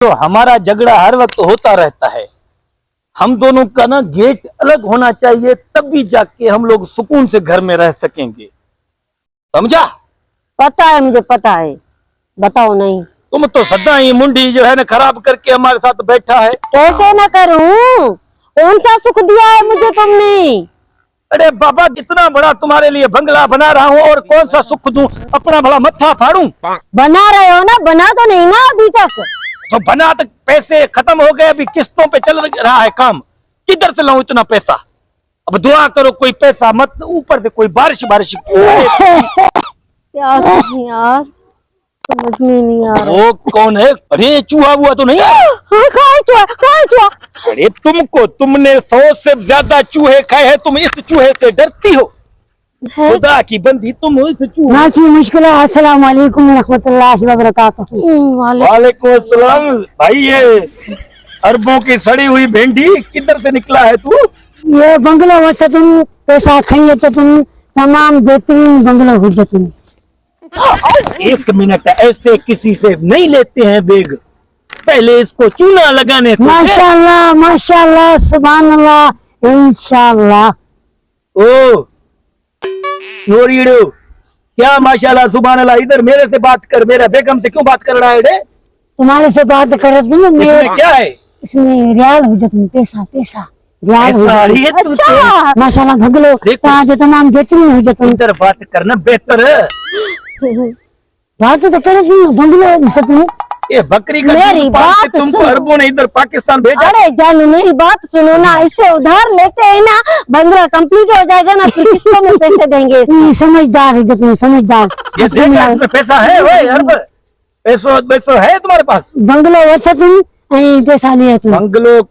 तो हमारा झगड़ा हर वक्त होता रहता है। हम दोनों का ना गेट अलग होना चाहिए, तब भी जाके हम लोग सुकून से घर में रह सकेंगे। समझा? पता है, मुझे पता है। बताओ नहीं। तुम तो सदा ही मुंडी जो है ना खराब करके हमारे साथ बैठा है। कैसे ना करूं? कौन सा सुख दिया है मुझे तुमने? अरे बाबा, कितना बड़ा तुम्हारे लिए बंगला बना रहा हूँ और कौन सा सुख दूं? अपना भला मत्था फाड़ूं? बना रहे हो ना? बना तो नहीं ना अभी तक? तो बना तक पैसे खत्म हो गए, अभी किस्तों पे चल रहा है काम। किधर से लाऊं इतना पैसा? अब दुआ करो कोई पैसा मत, ऊपर से कोई बारिश बारिश। यार यार, समझ में नहीं आ रहा। वो कौन है? अरे चूहा हुआ तो नहीं है? हाँ, कहाँ है चूहा? कहाँ है चूहा? अरे तुमने 100 से ज्यादा चूहे खाए हैं, तुम इस चूहे से डरती हो? खुदा की बंदी, तुम इस चूहे। माफी मुश्किल। अस्सलाम वालेकुम रहमतुल्लाहि व बरकातुहू। वालेकुम अस्सलाम। भाई, ये अरबों की सड़ी हुई भिंडी किधर से निकला है तू? ये बंगलो वैसे तुम पैसा खाइए तो तुम तमाम बेहतरीन बंगलो हो जाते। एक मिनट, ऐसे किसी से नहीं लेते हैं बेग, पहले इसको चूना लगाने को। माशाल्लाह माशाल्लाह सुभान अल्लाह इंशाल्लाह। ओ नोरीडो, क्या माशाल्लाह सुभान अल्लाह? इधर मेरे से बात कर, मेरा बेगम से क्यों बात कर रहा है रे? तुम्हारे से बात कर रही हूँ। इसमें क्या है? इसमें रियाल हो जाते, पैसा पैसा रियाल हो ऐसा ही है जाते। तुझे। माशाल्लाह बंगलो ताज तमाम बेहतरीन हो जाते। इधर बात करना बेहतर है। बात तो कर रही हूँ, बंगलो तुम। ये बकरी का मेरी दूध पाल के बात तुमको सुनो। अरबों ने इधर पाकिस्तान भेजा। अरे जानू, मेरी बात सुनो ना। इससे उधार लेते हैं ना, बंगला कंप्लीट हो जाएगा ना, फिर किस्तों में पैसे देंगे इसके। समझदार है तुम, समझदार। ये देखा, इसमें पैसा है? ओए अरब, पैसो है तुम्हारे पास? बंगलो वैसे तुम पैसा लिया तुम। बंगलो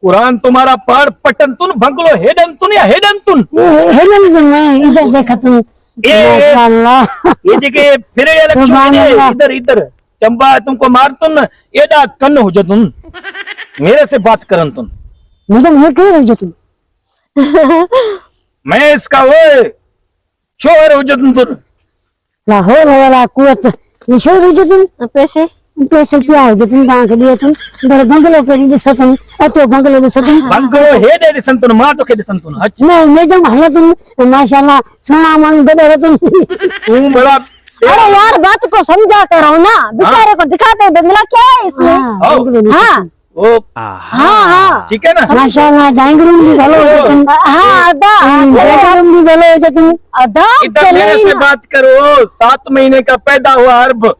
कुरान तुम्हारा पढ़ पटन तुन, बंगलो हेडन तुन या हेडन तुन? इधर देखा तुम। माशाल्लाह। ये जगह फिर ये सुभान अल्लाह। इधर इधर चंबा तुमको मार तुन, एडा कन्न हो तुम, मेरे से बात करन तुम। मुझे नहीं कह रही तुम। मैं इसका वो शोहर हो तुम। लाहौर वाला कुवत निशोर हो तुम। पैसे पैसे क्या हो तुम? कहाँ के लिए तुम? इधर बंगलो पे दिस तुम, अतो बंगलो दिस तुम। बंगलो हे दे दिसन तुन, मां तो के दिसन तुन। अच्छा, मैं जब हल्ला तुम माशाल्लाह सोना मन बदल तुम। तू बड़ा। अरे यार, बात को समझा करो ना, बेचारे को दिखाते हैं बंगला क्या है इसमें। हाँ ओ हाँ हाँ, ठीक है ना? माशाल्लाह ड्राइंग रूम भी भलो हो तुम। हाँ अदा ड्राइंग रूम भी भलो हो तुम। अदा इधर मेरे से बात करो। 7 महीने का पैदा हुआ अरब,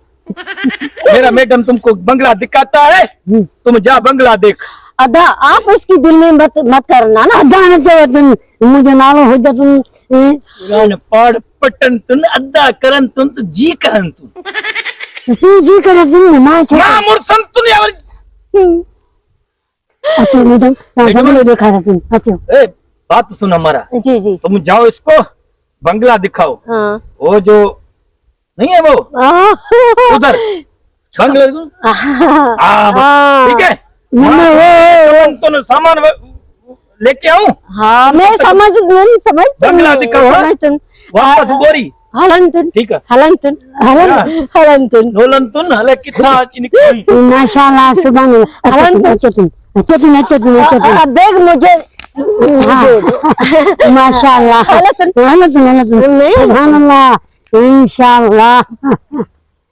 मेरा मैडम तुमको बंगला दिखाता है, तुम जा बंगला देख। अदा, आप इसकी दिल में मत करना ना। जाने तो तुम मुझे नालो हो जा तुम। कुरान पढ़ पटन तुन, अद्दा करन तुन, तो जी करन तुन। तू जी करे तुम मां छे। मां मुरसन तुन यार। अच्छा मैडम बंगलो देखा था तुम। अच्छा ए, बात सुन हमारा। जी जी। तुम जाओ, इसको बंगला दिखाओ। हाँ वो जो नहीं है वो उधर बंगले ठीक है। तुम सामान लेके आऊं? हाँ, मैं समझ बंगला दिखाओ। वापस गोरी। हलंतुन ठीक है। हलंतुन हलंतुन नोलंतुन हले कितना चिनिक। माशाल्लाह सुभान अल्लाह। अच्छा तुम देख मुझे। माशाल्लाह सुभान अल्लाह इंशाल्लाह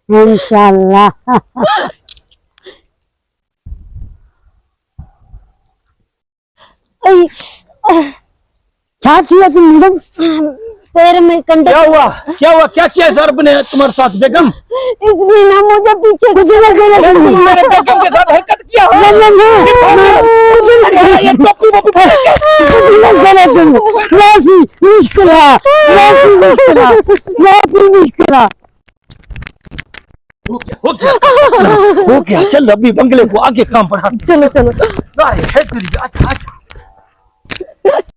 इंशाल्लाह। क्या किया तुम मैडम? पैर में कंडे। क्या हुआ? क्या किया सर ने तुम्हारे साथ बेगम? इसने ना मुझे पीछे कुछ ना करे तुम। मेरे बेगम के साथ हरकत किया? मुझे ना करे तुम। माफी मुश्किल हो गया। चल अभी बंगले को आगे काम बढ़ा। चलो चलो। है तेरी। अच्छा